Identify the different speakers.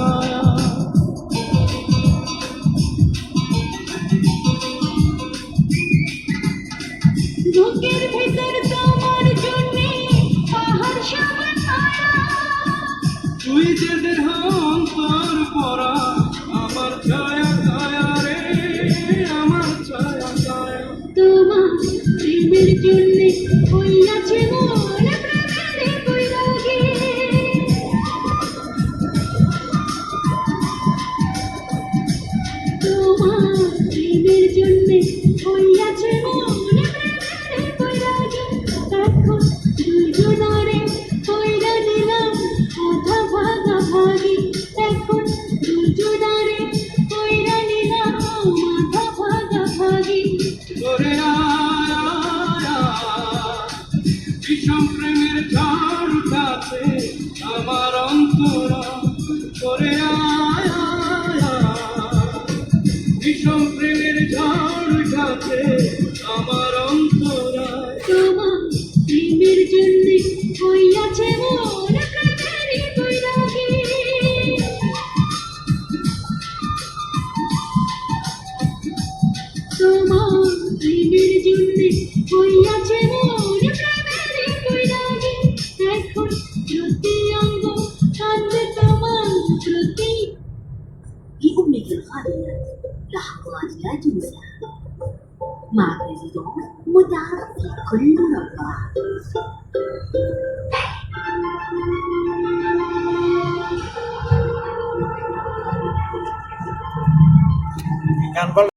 Speaker 1: ছায়া
Speaker 2: বুকের ভেতর তোমার জন্যে পাহাড় সমান মায়া
Speaker 1: তুই যে দেহ অন্তর পরা আমার ছায়া ছায়া রে আমার ছায়া ছায়া
Speaker 2: তোমার প্রেমের জন্যে হইয়াছে মন প্রেমের বৈরাগী তোমার প্রেমের জন্যে হইয়াছে মন প্রেমের বৈরাগী এখন দুজনারে কইরা দিলাম আধা ভাগা ভাগি এখন দুজনারে কইরা নিলাম আধা ভাগা ভাগি
Speaker 1: করে বিষম প্রেমের ঝড় উঠাতে আমার অন্তরা করে বিষম প্রেমের ঝড় উঠাতে আমার অন্তরা
Speaker 2: তোমার প্রেমের জন্যে হইয়াছে মন প্রেমের বৈরাগী তোমার প্রেমের জন্যে হইয়াছে মন প্রেমের বৈরাগী এখন প্রতি অঙ্গ কান্দে তোমার প্রতি
Speaker 3: لأمك الغالية لحظات لا تنسى مع بريزيدون متعة في كل مرة.
Speaker 4: গান